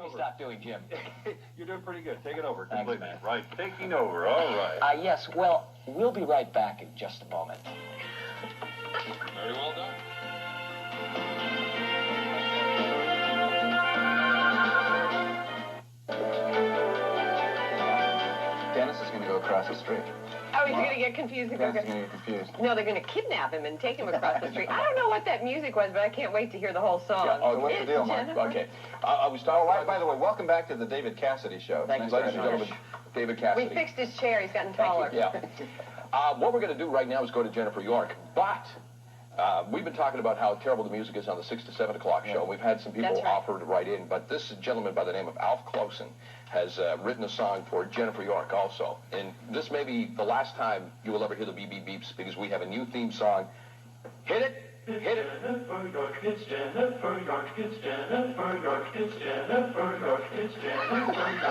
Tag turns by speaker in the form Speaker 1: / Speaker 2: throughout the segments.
Speaker 1: me stop doing, Jim?
Speaker 2: You're doing pretty good. Take it over.
Speaker 1: Thanks,
Speaker 2: Completely.
Speaker 1: man.
Speaker 2: Right. Taking over. All right.
Speaker 1: Yes, well, we'll be right back in just a moment.
Speaker 2: Very well done.
Speaker 3: Dennis is going to go across the street.
Speaker 4: Oh, he's going to get confused.
Speaker 3: Dennis is going to get confused.
Speaker 4: No, they're going to kidnap him and take him across the street. I don't know what that music was, but I can't wait to hear the whole song.
Speaker 3: Yeah, so what's the deal, Mark?
Speaker 4: Jennifer.
Speaker 3: Okay. I was talking by the way, welcome back to the David Cassidy Show.
Speaker 1: Thanks,
Speaker 3: ladies and
Speaker 1: very
Speaker 3: gentlemen.
Speaker 1: much.
Speaker 3: David
Speaker 4: We
Speaker 3: Cassidy.
Speaker 4: fixed his chair. He's gotten
Speaker 1: Thank
Speaker 4: taller.
Speaker 1: you.
Speaker 3: Yeah. What we're going to do right now is go to Jennifer York, but we've been talking about how terrible the music is on the 6 to 7 o'clock show. We've had some people
Speaker 4: That's right.
Speaker 3: offer to write in, but this gentleman by the name of Alf Closen has written a song for Jennifer York also. And this may be the last time you will ever hear the beep beep beeps because we have a new theme song. Hit it! Hit it!
Speaker 5: Jennifer York, it's Jennifer York, it's Jennifer York, it's Jennifer York, it's Jennifer York,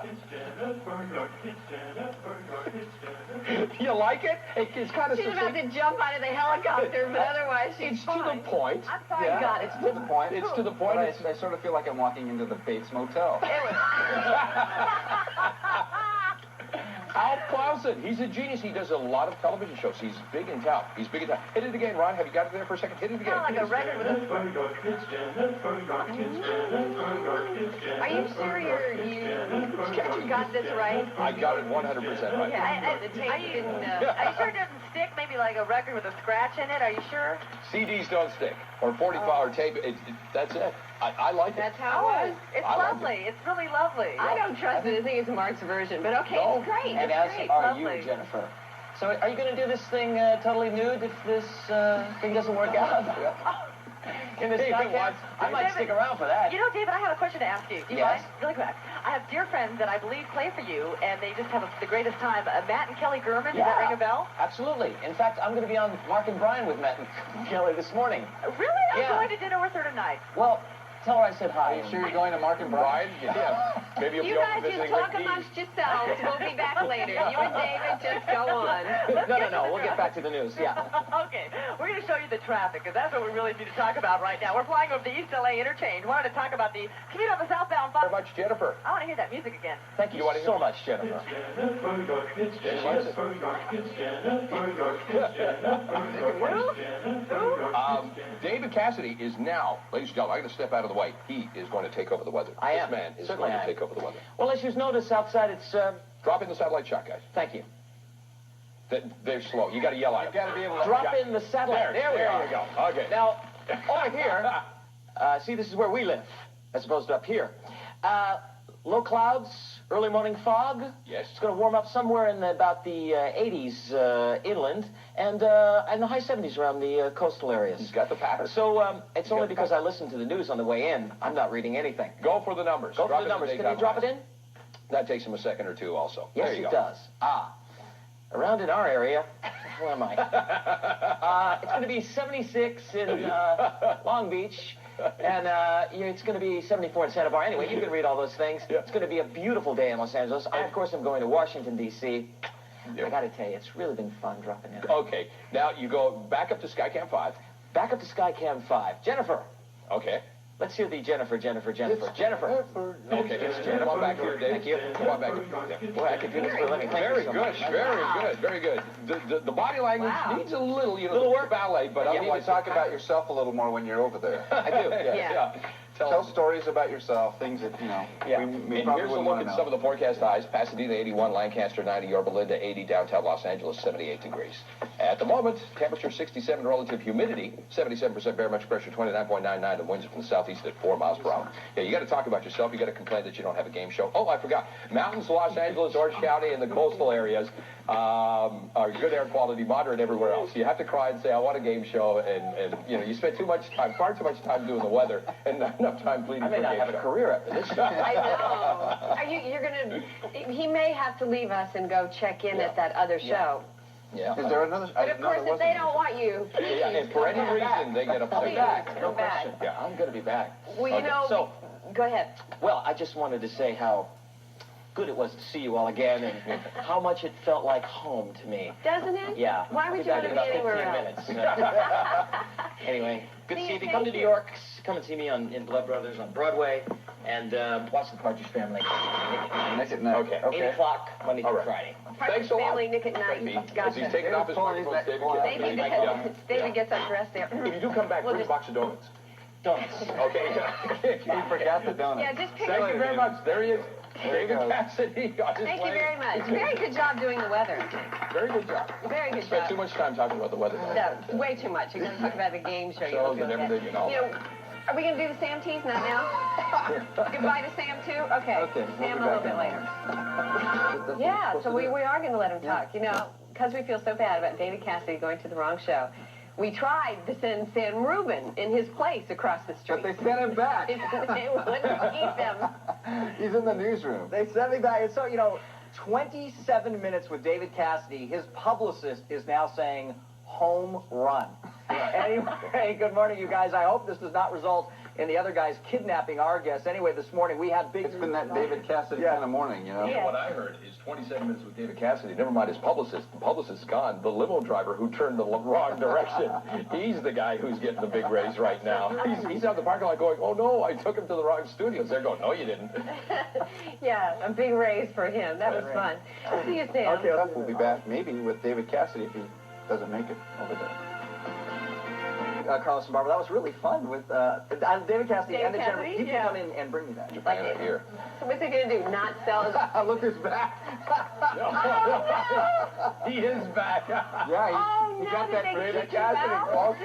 Speaker 5: it's Jennifer York, it's Jennifer York, it's Jennifer.
Speaker 3: You like it? It's kind of
Speaker 4: She's about to jump out of the helicopter, but otherwise she's
Speaker 3: It's
Speaker 4: fine.
Speaker 3: to the point.
Speaker 4: I'm sorry, God, it's
Speaker 3: to the point. It's to the point.
Speaker 6: I sort of feel like I'm walking into the Bates Motel.
Speaker 4: It was.
Speaker 3: Alf Clausen, he's a genius. He does a lot of television shows. He's big in town. He's big in town. Hit it again, Ron. Have you got it there for a second? Hit it again.
Speaker 4: Sound like a record with a...
Speaker 5: Jennifer York, it's Jennifer York, it's Jennifer York, it's Jennifer.
Speaker 4: Are you sure you got this right?
Speaker 3: I got it 100% right.
Speaker 4: Yeah, the tape didn't...
Speaker 7: Are you sure it doesn't stick? Maybe like a record with a scratch in it? Are you sure?
Speaker 3: CDs don't stick. Or 45 tape. That's it. I like it.
Speaker 4: That's how it was.
Speaker 7: It's
Speaker 3: I like
Speaker 7: lovely. It's really lovely.
Speaker 4: I don't trust it. I think it's Mark's version, but okay,
Speaker 3: No.
Speaker 4: it's great.
Speaker 1: And
Speaker 4: It's
Speaker 1: as
Speaker 4: great.
Speaker 1: are
Speaker 7: Lovely.
Speaker 1: you, Jennifer. So are you going to do this thing totally nude if this thing doesn't work out? In the
Speaker 3: Hey,
Speaker 1: Sky
Speaker 3: if it
Speaker 1: Camp?
Speaker 3: was-
Speaker 1: I might stick around for that.
Speaker 7: You know, David, I have a question to ask you. Do you
Speaker 1: Yes.
Speaker 7: mind? Really quick. I have dear friends that I believe play for you, and they just have the greatest time. Matt and Kelly Gurman, does that ring a bell?
Speaker 1: Absolutely. In fact, I'm going to be on Mark and Brian with Matt and Kelly this morning.
Speaker 7: Really? I'm
Speaker 1: Yeah.
Speaker 7: going to dinner with her tonight.
Speaker 1: Well, tell her I said hi.
Speaker 6: Are you sure you're going to Mark and Brian?
Speaker 3: Brian? Yeah. Maybe you'll
Speaker 4: You
Speaker 3: be
Speaker 4: guys
Speaker 3: over
Speaker 4: just
Speaker 3: visiting
Speaker 4: talk
Speaker 3: Rick Dees.
Speaker 4: amongst yourselves. We'll be back later. You and David just go on.
Speaker 1: No. We'll get back to the news. Yeah.
Speaker 7: Okay, we're going to show you the traffic, because that's what we really need to talk about right now. We're flying over the East LA interchange. Wanted to talk about the commute on the southbound
Speaker 3: Very
Speaker 7: 5.
Speaker 3: much, Jennifer.
Speaker 7: I want to hear that music again.
Speaker 1: Thank you
Speaker 3: You wanna hear-
Speaker 1: so much, Jennifer.
Speaker 5: Jennifer York, it's Jennifer York, it's Jennifer York, it's Jennifer York, it's Jennifer York.
Speaker 3: David Cassidy is now, ladies and gentlemen, I'm going to step out of the way. He is going to take over the weather.
Speaker 1: I am.
Speaker 3: This man is
Speaker 1: Certainly
Speaker 3: going
Speaker 1: I
Speaker 3: to
Speaker 1: am.
Speaker 3: take over the weather.
Speaker 1: Well, as you've noticed outside, it's...
Speaker 3: Drop in the satellite shot, guys.
Speaker 1: Thank you.
Speaker 3: They're slow. You got to yell at them.
Speaker 6: You got to be able to...
Speaker 1: Drop in the satellite. There we are.
Speaker 3: you go. Okay.
Speaker 1: Now, over here, see, this is where we live, as opposed to up here. Low clouds, early morning fog.
Speaker 3: Yes.
Speaker 1: It's going to warm up somewhere in about the 80s inland, and the high 70s around the coastal areas.
Speaker 3: He's got the pattern.
Speaker 1: So it's only
Speaker 3: got the
Speaker 1: because I listened to the news on the way in. I'm not reading anything.
Speaker 3: Go for the numbers.
Speaker 1: Go
Speaker 3: Drop
Speaker 1: for the
Speaker 3: in
Speaker 1: numbers. Can
Speaker 3: daytime
Speaker 1: you drop it
Speaker 3: highs.
Speaker 1: in?
Speaker 3: That takes him a second or two also.
Speaker 1: Yes,
Speaker 3: there you
Speaker 1: it
Speaker 3: go.
Speaker 1: does. Around in our area, where am I? It's going to be 76 in Long Beach, and it's going to be 74 in Santa Barbara. Anyway, you can read all those things.
Speaker 3: Yeah.
Speaker 1: It's going to be a beautiful day in Los Angeles. I, of course, I'm going to Washington, D.C.
Speaker 3: Yeah.
Speaker 1: I got to tell you, it's really been fun dropping in.
Speaker 3: Okay. Now you go back up to Skycam 5.
Speaker 1: Back up to Skycam 5. Jennifer.
Speaker 3: Okay.
Speaker 1: Let's hear the Jennifer. Jennifer.
Speaker 3: Okay.
Speaker 1: It's Jennifer.
Speaker 3: Come on back here, Dave.
Speaker 1: Thank you.
Speaker 3: Come on back here. Yeah.
Speaker 1: Boy, I could do this for a living. Thank
Speaker 3: Very
Speaker 1: you so
Speaker 3: good,
Speaker 1: much.
Speaker 3: very good. The body language needs a little,
Speaker 1: Little work.
Speaker 3: ballet, but
Speaker 6: You need to
Speaker 3: otherwise
Speaker 6: talk about yourself a little more when you're over there.
Speaker 1: I do.
Speaker 4: Yeah.
Speaker 6: Tell stories about yourself, things that, you know,
Speaker 1: Yeah.
Speaker 6: we
Speaker 3: And
Speaker 6: probably
Speaker 3: here's a
Speaker 6: wouldn't
Speaker 3: look
Speaker 6: want
Speaker 3: at
Speaker 6: to
Speaker 3: some
Speaker 6: know.
Speaker 3: of the forecast highs. Pasadena 81, Lancaster 90, Yorba Linda 80, downtown Los Angeles 78 degrees. At the moment, temperature 67, relative humidity 77%, barometric pressure 29.99. The winds are from the southeast at 4 miles per hour. Yeah, you got to talk about yourself. You got to complain that you don't have a game show. Oh, I forgot. Mountains, Los Angeles, Orange County, and the coastal areas are good air quality, moderate everywhere else. You have to cry and say, I want a game show, and you know, you spend far too much time doing the weather, and not enough time pleading
Speaker 1: I
Speaker 3: for
Speaker 1: may
Speaker 3: a
Speaker 1: not
Speaker 3: game
Speaker 1: have a
Speaker 3: show.
Speaker 1: career after this show.
Speaker 4: I know. You're going to... He may have to leave us and go check in at that other show.
Speaker 3: Yeah.
Speaker 6: Is there another...
Speaker 4: But of course, if they don't want you, please
Speaker 3: Yeah, and for any
Speaker 4: come back.
Speaker 3: reason, they get upset.
Speaker 4: Please,
Speaker 1: back.
Speaker 4: go back.
Speaker 3: Yeah.
Speaker 1: I'm going to be back.
Speaker 4: Well, you
Speaker 1: Okay,
Speaker 4: know...
Speaker 1: so-
Speaker 4: Go ahead.
Speaker 1: Well, I just wanted to say how good it was to see you all again, and how much it felt like home to me.
Speaker 4: Doesn't it?
Speaker 1: Yeah.
Speaker 4: Why would you want to be anywhere else?
Speaker 1: 15 minutes. Anyway, good to see you. If you come to New York, come and see me in Blood Brothers on Broadway, and watch the Partridge Family.
Speaker 6: Nick at night.
Speaker 3: Okay.
Speaker 1: 8 o'clock, Monday through Friday.
Speaker 3: Thanks a lot.
Speaker 4: Family, Nick at Night.
Speaker 3: As he's taking off his microphone,
Speaker 4: David gets undressed there.
Speaker 3: If you do come back, bring a box of donuts.
Speaker 1: Donuts.
Speaker 3: Okay.
Speaker 6: He forgot the donut.
Speaker 4: Yeah, just pick
Speaker 3: Thank you very much. There he is.
Speaker 6: There he
Speaker 3: David
Speaker 6: goes.
Speaker 3: Cassidy.
Speaker 4: Thank you very much. Very good job doing the weather.
Speaker 3: Very good job.
Speaker 4: Very good
Speaker 3: Spent
Speaker 4: job.
Speaker 3: too much time talking about the weather.
Speaker 4: No, way too much. You're going to talk about the game show.
Speaker 3: Shows and everything and all
Speaker 4: You know, are we going to do the Sam tease? Not now? Goodbye to Sam, too? Okay.
Speaker 6: Okay, we'll
Speaker 4: Sam
Speaker 6: be
Speaker 4: a little
Speaker 6: back
Speaker 4: bit
Speaker 6: on.
Speaker 4: later. Yeah, so we are going to let him talk. You know, because we feel so bad about David Cassidy going to the wrong show. We tried to send Sam Rubin in his place across the street.
Speaker 6: But they sent him back.
Speaker 4: They wouldn't keep him.
Speaker 6: He's in the newsroom.
Speaker 8: They sent me back. And so, you know, 27 minutes with David Cassidy. His publicist is now saying home run. Anyway, good morning, you guys. I hope this does not result in the other guys kidnapping our guests. Anyway, this morning we had big...
Speaker 6: It's been that David Cassidy kind of morning, you know?
Speaker 4: Yeah.
Speaker 3: What I heard is 27 minutes with David Cassidy. Never mind his publicist. The publicist's gone. The limo driver who turned the wrong direction. He's the guy who's getting the big raise right now. He's out the parking lot going, oh no, I took him to the wrong studios. They're going, no, you didn't.
Speaker 4: Yeah, a big raise for him. That was fun. See you, Sam.
Speaker 6: Okay, we'll be back maybe with David Cassidy if he doesn't make it over there.
Speaker 8: Carlos and Barbara, that was really fun with David Cassidy and the general.
Speaker 4: Cassidy,
Speaker 8: You can
Speaker 4: yeah.
Speaker 8: come in and bring me that.
Speaker 3: Japan are here.
Speaker 4: So what's he going to do? Not sell his...
Speaker 6: Look who's back.
Speaker 3: He is back.
Speaker 6: Yeah,
Speaker 4: Oh,
Speaker 6: he
Speaker 4: no,
Speaker 6: got
Speaker 4: did
Speaker 6: that
Speaker 4: they
Speaker 6: David
Speaker 4: kick you
Speaker 6: Cassidy,
Speaker 4: out?
Speaker 6: folks.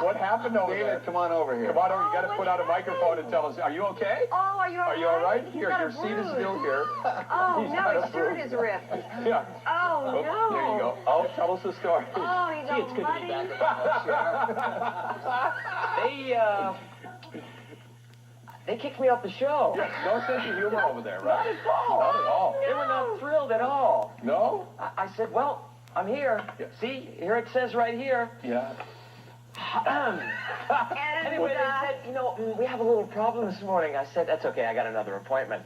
Speaker 3: What happened over there?
Speaker 6: David, come on over here.
Speaker 3: Come on over. You got to
Speaker 4: what
Speaker 3: put out a
Speaker 4: happened?
Speaker 3: microphone and tell us. Are you okay?
Speaker 4: Oh, are you all right?
Speaker 3: Are you all right?
Speaker 4: He's
Speaker 3: Here,
Speaker 4: got a
Speaker 3: your seat is
Speaker 4: bruise.
Speaker 3: still here.
Speaker 4: Oh,
Speaker 3: He's
Speaker 4: no,
Speaker 3: got a
Speaker 4: his shirt
Speaker 3: bruise.
Speaker 4: is ripped.
Speaker 3: Yeah.
Speaker 4: Oh, no.
Speaker 3: There you go. Oh, tell us the story.
Speaker 4: Oh, he's all
Speaker 1: It's good to be
Speaker 4: bloody.
Speaker 1: back. They kicked me off the show.
Speaker 3: No sense of humor over there,
Speaker 1: Not
Speaker 3: right?
Speaker 1: at all.
Speaker 3: Not at all.
Speaker 1: They were not thrilled at all.
Speaker 3: No?
Speaker 1: I said, well, I'm here.
Speaker 3: Yeah.
Speaker 1: See, here it says right here.
Speaker 3: Yeah.
Speaker 1: Anyway, they said, you know, we have a little problem this morning. I said, that's okay. I got another appointment.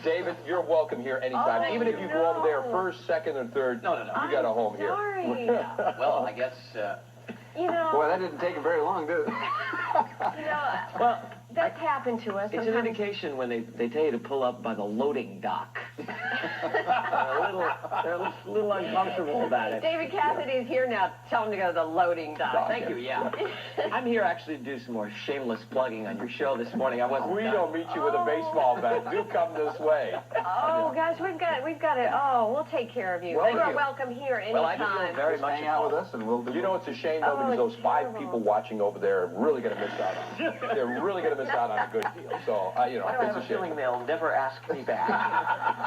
Speaker 3: David, you're welcome here anytime.
Speaker 4: Oh,
Speaker 3: Even if you go over there
Speaker 4: no.
Speaker 3: first, second, and third,
Speaker 1: No.
Speaker 3: you got a home here.
Speaker 4: Sorry.
Speaker 1: Well, I guess,
Speaker 4: You know,
Speaker 6: Boy, that didn't take him very long, did it?
Speaker 1: well,
Speaker 4: that's happened to us.
Speaker 1: it's an
Speaker 4: sometimes.
Speaker 1: indication when they tell you to pull up by the loading dock. they're a little uncomfortable about it.
Speaker 4: David Cassidy's here now. Tell him to go to the loading dock.
Speaker 1: Thank you, yeah. I'm here actually to do some more shameless plugging on your show this morning. I wasn't
Speaker 3: We
Speaker 1: done.
Speaker 3: don't meet you with a baseball bat. Do come this way.
Speaker 4: Oh, gosh, we've got it. Oh, we'll take care of you.
Speaker 3: Well,
Speaker 4: you are
Speaker 3: thank you.
Speaker 4: welcome here
Speaker 1: Well, I
Speaker 4: anytime.
Speaker 1: feel very much
Speaker 6: Hang out with us and we'll do
Speaker 3: You know, it's a shame, though, because
Speaker 4: Oh,
Speaker 3: those 5
Speaker 4: terrible.
Speaker 3: people watching over there are really going to miss out on They're really going to miss out on a good deal. So, you know,
Speaker 1: Why do I have
Speaker 3: it's
Speaker 1: a
Speaker 3: a shame.
Speaker 1: feeling they'll never ask me back?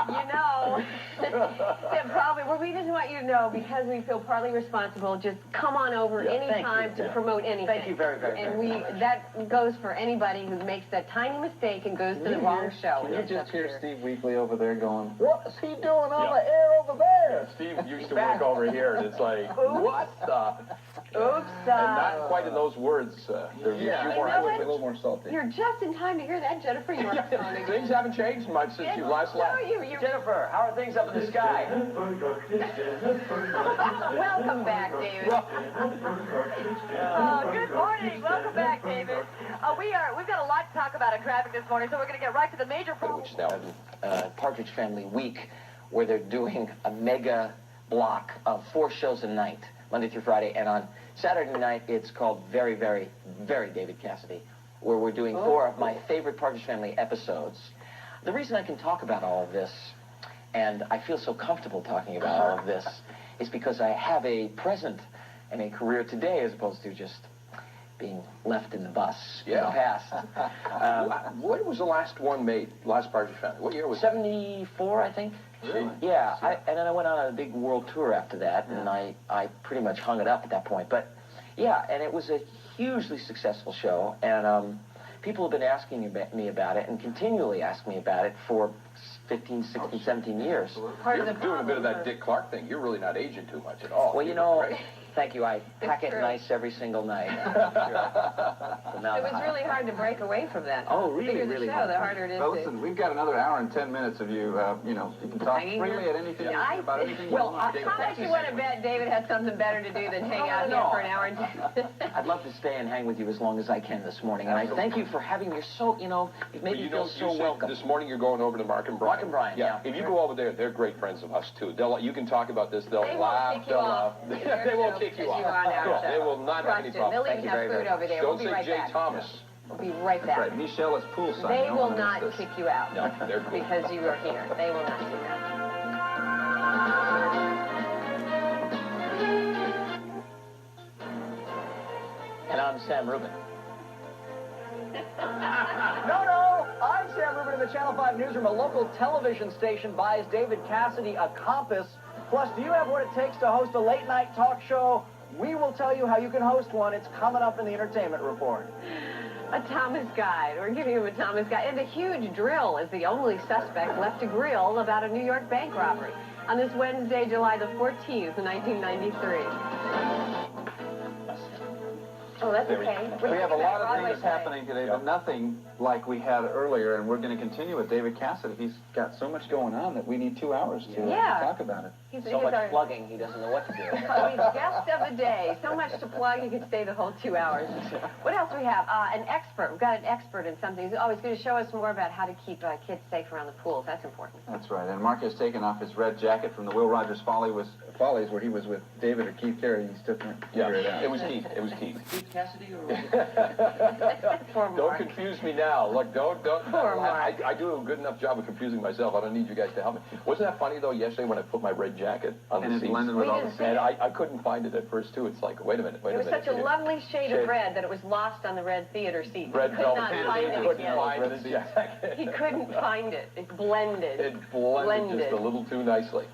Speaker 4: You know, that probably, well, we just want you to know, because we feel partly responsible, just come on over
Speaker 3: Yeah,
Speaker 1: thank
Speaker 4: anytime
Speaker 1: you.
Speaker 4: to promote anything.
Speaker 1: Thank you very, very,
Speaker 4: And
Speaker 1: very
Speaker 4: that goes for anybody who makes that tiny mistake and goes to the wrong show.
Speaker 6: Can you
Speaker 4: It's
Speaker 6: just
Speaker 4: up
Speaker 6: hear
Speaker 4: here.
Speaker 6: Steve Weekly over there going,
Speaker 8: What is he doing on
Speaker 3: Yeah.
Speaker 8: the air over there?
Speaker 3: Steve used to work over here, and it's like, what the?
Speaker 4: Oops.
Speaker 3: And not quite in those words. They're a few more.
Speaker 4: You know what?
Speaker 6: a little more salty.
Speaker 4: You're just in time to hear that, Jennifer. You're on again.
Speaker 3: Things haven't changed much since you last
Speaker 4: No,
Speaker 3: left.
Speaker 4: you're
Speaker 1: Jennifer, how are things up in the sky?
Speaker 4: welcome back, David.
Speaker 7: Oh, good morning. Welcome back, David. We've got a lot to talk about in traffic this morning, so we're going to get right to the major problem.
Speaker 3: Which is now
Speaker 1: Partridge Family Week, where they're doing a mega block of 4 shows a night, Monday through Friday, and on Saturday night it's called Very, Very, Very David Cassidy, where we're doing 4 of my favorite Partridge Family episodes. The reason I can talk about all of this, and I feel so comfortable talking about all of this, is because I have a present and a career today as opposed to just being left in the bus in the past.
Speaker 3: When was the last one made? Last Partridge Family? What year was it?
Speaker 1: 74, I think.
Speaker 3: Really?
Speaker 1: Yeah, and then I went on a big world tour after that, and I pretty much hung it up at that point. But, yeah, and it was a hugely successful show, and people have been asking me about it and continually ask me about it for 15, 16, 17 years.
Speaker 4: Part
Speaker 3: You're
Speaker 4: of the
Speaker 3: doing a bit of that
Speaker 4: problem.
Speaker 3: Dick Clark thing. You're really not aging too much at all.
Speaker 1: Well, you know,
Speaker 3: Right?
Speaker 1: Thank you. I pack it
Speaker 4: true.
Speaker 1: nice every single night.
Speaker 4: It was really hard to break away from that.
Speaker 1: Oh, really,
Speaker 4: The bigger
Speaker 1: really
Speaker 4: the show,
Speaker 1: hard.
Speaker 4: the harder it is
Speaker 6: Well,
Speaker 4: to...
Speaker 6: listen, we've got another hour and 10 minutes of you, you can talk
Speaker 4: Hanging
Speaker 6: freely
Speaker 4: there?
Speaker 6: at anything,
Speaker 4: Yeah,
Speaker 6: about anything
Speaker 1: well,
Speaker 6: you want.
Speaker 4: How much you want to bet David has something better to do than hang out here for an hour and 10?
Speaker 1: I'd love to stay and hang with you as long as I can this morning. And I thank you for having me. You're so, you've made me feel so
Speaker 3: said
Speaker 1: welcome.
Speaker 3: This morning you're going over to Mark and Brian.
Speaker 1: Mark and Brian, yeah.
Speaker 3: If you go over there, they're great friends of us, too. You can talk about this. They'll
Speaker 4: They won't
Speaker 3: laugh.
Speaker 4: kick you
Speaker 3: They'll
Speaker 4: off.
Speaker 3: laugh. They won't kick you off. They will not have any
Speaker 4: Trust it.
Speaker 3: problem.
Speaker 4: They'll
Speaker 1: Thank
Speaker 4: even
Speaker 1: you
Speaker 4: have
Speaker 1: very,
Speaker 4: food
Speaker 1: very
Speaker 4: over there.
Speaker 3: Don't
Speaker 4: We'll be
Speaker 3: say
Speaker 4: right
Speaker 3: Jay
Speaker 4: back.
Speaker 3: Thomas.
Speaker 4: We'll be right
Speaker 6: That's
Speaker 4: back.
Speaker 6: right. Michelle is poolside.
Speaker 4: They
Speaker 6: You don't
Speaker 4: will
Speaker 6: wanna miss
Speaker 4: not
Speaker 6: this.
Speaker 4: kick you out.
Speaker 3: No, they're cool.
Speaker 4: Because you are here. They will not do that.
Speaker 1: And I'm Sam Rubin.
Speaker 8: No, I'm Sam Rubin in the Channel 5 newsroom. A local television station buys David Cassidy a compass. Plus, do you have what it takes to host a late-night talk show? We will tell you how you can host one. It's coming up in the Entertainment Report.
Speaker 4: A Thomas guide. We're giving him a Thomas guide. And a huge drill is the only suspect left to grill about a New York bank robbery on this Wednesday, July the 14th, 1993. Oh, that's okay.
Speaker 6: We have a lot of
Speaker 4: Broadway
Speaker 6: things
Speaker 4: play.
Speaker 6: happening today, but nothing like we had earlier, and we're going to continue with David Cassidy. He's got so much going on that we need 2 hours to talk about it.
Speaker 4: He's
Speaker 1: So much
Speaker 4: our
Speaker 1: plugging, he doesn't know what to do.
Speaker 4: oh, he's guest of the day. So much to plug, he could stay the whole 2 hours. What else do we have? An expert. We've got an expert in something. He's always going to show us more about how to keep kids safe around the pools. That's important.
Speaker 6: That's right. And Mark has taken off his red jacket from the Will Rogers Follies, where he was with David or Keith Carey. He still can't figure it out.
Speaker 3: It was Keith. It was Keith.
Speaker 1: Keith Cassidy or...
Speaker 4: Poor
Speaker 3: Don't
Speaker 4: Mark.
Speaker 3: confuse me now. Look, don't.
Speaker 4: Poor Mark.
Speaker 3: I do a good enough job of confusing myself. I don't need you guys to help me. Wasn't that funny, though, yesterday when I put my red jacket on
Speaker 6: And
Speaker 3: the
Speaker 6: it
Speaker 3: seats?
Speaker 6: blended with
Speaker 4: We
Speaker 6: all
Speaker 4: didn't
Speaker 6: the...
Speaker 3: And I couldn't find it at first, too. It's like, wait a minute.
Speaker 4: It was such a lovely shade of red that it was lost on the red theater seat.
Speaker 3: Red
Speaker 4: He could
Speaker 3: velvet.
Speaker 4: not find it
Speaker 3: Couldn't
Speaker 4: again.
Speaker 3: find his jacket.
Speaker 4: He couldn't find it. It blended.
Speaker 3: It blended just a little too nicely.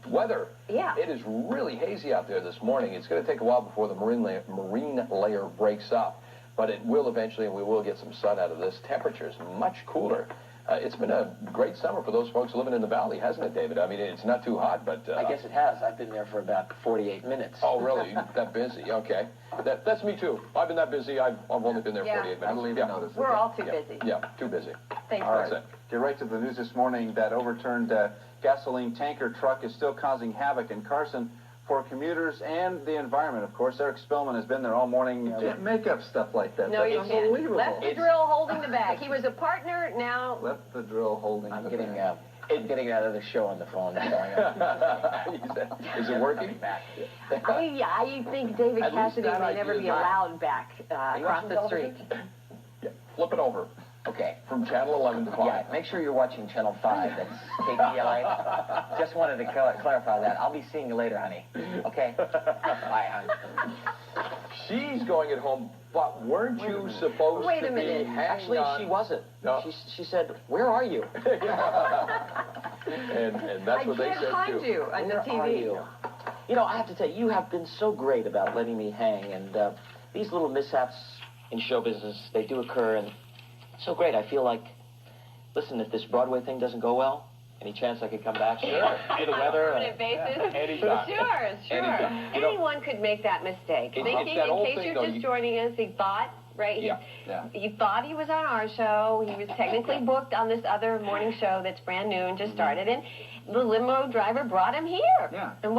Speaker 3: Weather.
Speaker 4: Yeah.
Speaker 3: It is really hazy out there this morning. It's going to take a while before the marine layer breaks up, but it will eventually, and we will get some sun out of this. Temperatures much cooler. It's been a great summer for those folks living in the valley, hasn't it, David? I mean, it's not too hot, but...
Speaker 1: I guess it has. I've been there for about 48 minutes.
Speaker 3: Oh, really? That busy? Okay. That's me, too. I've been that busy. I've only been there 48 minutes.
Speaker 6: I believe you noticed.
Speaker 4: We're all too busy.
Speaker 3: Yeah, too busy.
Speaker 4: Thanks.
Speaker 6: All
Speaker 3: That's
Speaker 6: right.
Speaker 3: it.
Speaker 6: Get right to the news this morning. That overturned gasoline tanker truck is still causing havoc in Carson for commuters and the environment, of course. Eric Spillman has been there all morning. You can't make up stuff like that.
Speaker 4: No,
Speaker 6: That's
Speaker 4: you can't.
Speaker 6: unbelievable.
Speaker 4: Left the drill holding the bag. He was a partner, now...
Speaker 6: Left the drill holding
Speaker 1: I'm
Speaker 6: the
Speaker 1: getting
Speaker 6: bag.
Speaker 1: getting that other show on the phone.
Speaker 3: Is it working?
Speaker 4: I think David
Speaker 3: At least
Speaker 4: Cassidy
Speaker 3: that
Speaker 4: may
Speaker 3: idea
Speaker 4: never
Speaker 3: is
Speaker 4: be
Speaker 3: not-
Speaker 4: allowed back across the street.
Speaker 3: Yeah. Flip it over.
Speaker 1: Okay.
Speaker 3: From Channel 11 to 5.
Speaker 1: Yeah, make sure you're watching Channel 5. That's KTLA. Just wanted to clarify that. I'll be seeing you later, honey. Okay? Bye, honey.
Speaker 3: She's going at home, but weren't you supposed
Speaker 4: Wait a
Speaker 3: to be
Speaker 4: minute.
Speaker 3: hanging
Speaker 1: Actually,
Speaker 3: on?
Speaker 1: she wasn't.
Speaker 3: No.
Speaker 1: She said, "Where are you?"
Speaker 3: and that's what they
Speaker 4: I
Speaker 3: said,
Speaker 4: can't find
Speaker 3: too.
Speaker 4: you on the
Speaker 1: Where are
Speaker 4: TV.
Speaker 1: you? You know, I have to tell you, you have been so great about letting me hang, and these little mishaps in show business, they do occur, and it's so great. I feel like, listen, if this Broadway thing doesn't go well, any chance I could come back? Sure. See the
Speaker 4: On a
Speaker 1: weather.
Speaker 4: permanent basis?
Speaker 3: Anytime.
Speaker 4: Sure.
Speaker 3: Anytime. You know-
Speaker 4: Anyone could make that mistake.
Speaker 3: It's
Speaker 4: Thinking,
Speaker 3: that
Speaker 4: in
Speaker 3: whole
Speaker 4: case
Speaker 3: thing,
Speaker 4: you're
Speaker 3: though,
Speaker 4: just
Speaker 3: you-
Speaker 4: joining us, he thought, right?
Speaker 3: Yeah.
Speaker 4: He thought he was on our show. He was technically booked on this other morning show that's brand new and just started. And the limo driver brought him here.
Speaker 6: Yeah.
Speaker 4: And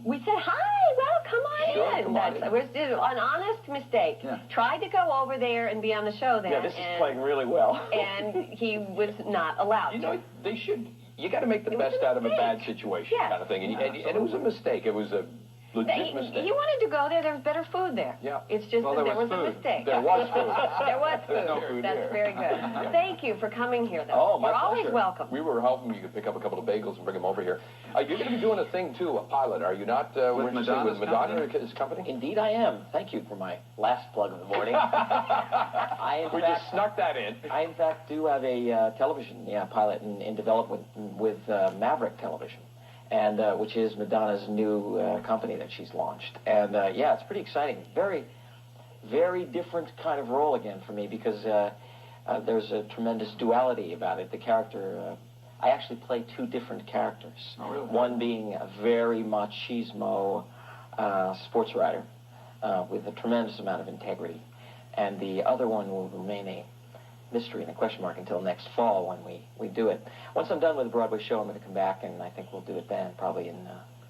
Speaker 4: we said, hi, well, come on
Speaker 3: Sure,
Speaker 4: in.
Speaker 3: come on
Speaker 4: That's
Speaker 3: in.
Speaker 4: was an honest mistake.
Speaker 6: Yeah.
Speaker 4: Tried to go over there and be on the show then.
Speaker 1: Yeah, this is playing really well.
Speaker 4: And he was not allowed
Speaker 3: You
Speaker 4: to.
Speaker 3: know, they should. You got to make the
Speaker 4: It was
Speaker 3: best
Speaker 4: a
Speaker 3: out of a
Speaker 4: mistake.
Speaker 3: bad situation,
Speaker 4: Yeah.
Speaker 3: kind of thing. And it was a mistake. It was a legit
Speaker 4: He
Speaker 3: mistake.
Speaker 4: wanted to go there. There was better food there.
Speaker 3: Yeah.
Speaker 4: It's just
Speaker 6: Well,
Speaker 4: that
Speaker 6: there
Speaker 4: there
Speaker 6: was
Speaker 4: was a
Speaker 6: food.
Speaker 4: mistake.
Speaker 3: There was food.
Speaker 4: There was food.
Speaker 3: There's no food
Speaker 4: That's
Speaker 3: here.
Speaker 4: very good.
Speaker 3: Yeah.
Speaker 4: Thank you for coming here, though.
Speaker 3: Oh, my
Speaker 4: You're
Speaker 3: pleasure.
Speaker 4: always welcome.
Speaker 3: We were hoping you could pick up a couple of bagels and bring them over here. You're going to be doing a thing, too, a pilot. Are you not? With
Speaker 6: Madonna's
Speaker 3: Madonna's company?
Speaker 1: Indeed, I am. Thank you for my last plug of the morning.
Speaker 3: We just snuck that in.
Speaker 1: I, in fact, do have a television pilot in development with Maverick Television, and which is Madonna's new company that she's launched. And, yeah, it's pretty exciting. Very, very different kind of role again for me because there's a tremendous duality about it. The character, I actually play two different characters.
Speaker 6: Oh, really?
Speaker 1: One being a very machismo, sports writer with a tremendous amount of integrity. And the other one will remain a mystery and a question mark until next fall when we do it. Once I'm done with the Broadway show, I'm going to come back, and I think we'll do it then, probably in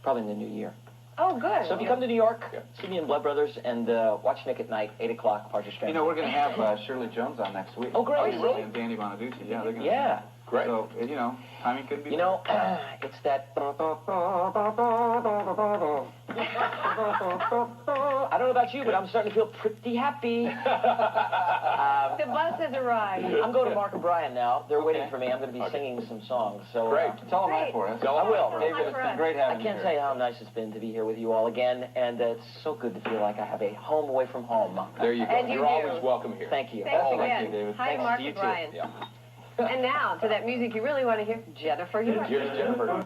Speaker 1: the new year.
Speaker 4: Oh, good.
Speaker 1: So if you come to New York, see me in Blood Brothers, and watch Nick at Night, 8 o'clock, Partridge Family.
Speaker 6: You know, we're going to have Shirley Jones on next week.
Speaker 1: Oh, great.
Speaker 6: Oh, really? And Danny Bonaducci. Yeah, they're going to.
Speaker 1: Yeah.
Speaker 3: Great.
Speaker 6: So, you know, timing could be.
Speaker 1: You know, it's that. I don't know about you, but I'm starting to feel pretty happy.
Speaker 4: The bus has arrived.
Speaker 1: I'm going to Mark and Brian now. They're waiting for me. I'm going to be singing some songs. So
Speaker 3: Great.
Speaker 6: Tell them
Speaker 4: Great.
Speaker 6: that for us.
Speaker 1: I will.
Speaker 6: David, it's been great having
Speaker 1: I
Speaker 6: you
Speaker 1: can't
Speaker 6: here.
Speaker 1: tell you how nice it's been to be here with you all again, and it's so good to feel like I have a home away from home.
Speaker 3: There you go.
Speaker 4: And you
Speaker 3: You're
Speaker 4: do.
Speaker 3: always welcome here.
Speaker 1: Thank you.
Speaker 4: Thanks
Speaker 6: Thank
Speaker 4: again.
Speaker 6: you, David.
Speaker 4: Hi,
Speaker 1: Thanks
Speaker 4: Mark
Speaker 1: to you
Speaker 4: and
Speaker 1: too.
Speaker 4: Brian.
Speaker 3: Yeah.
Speaker 4: And now to that music you really want to hear, Jennifer York.
Speaker 3: Here's Jennifer.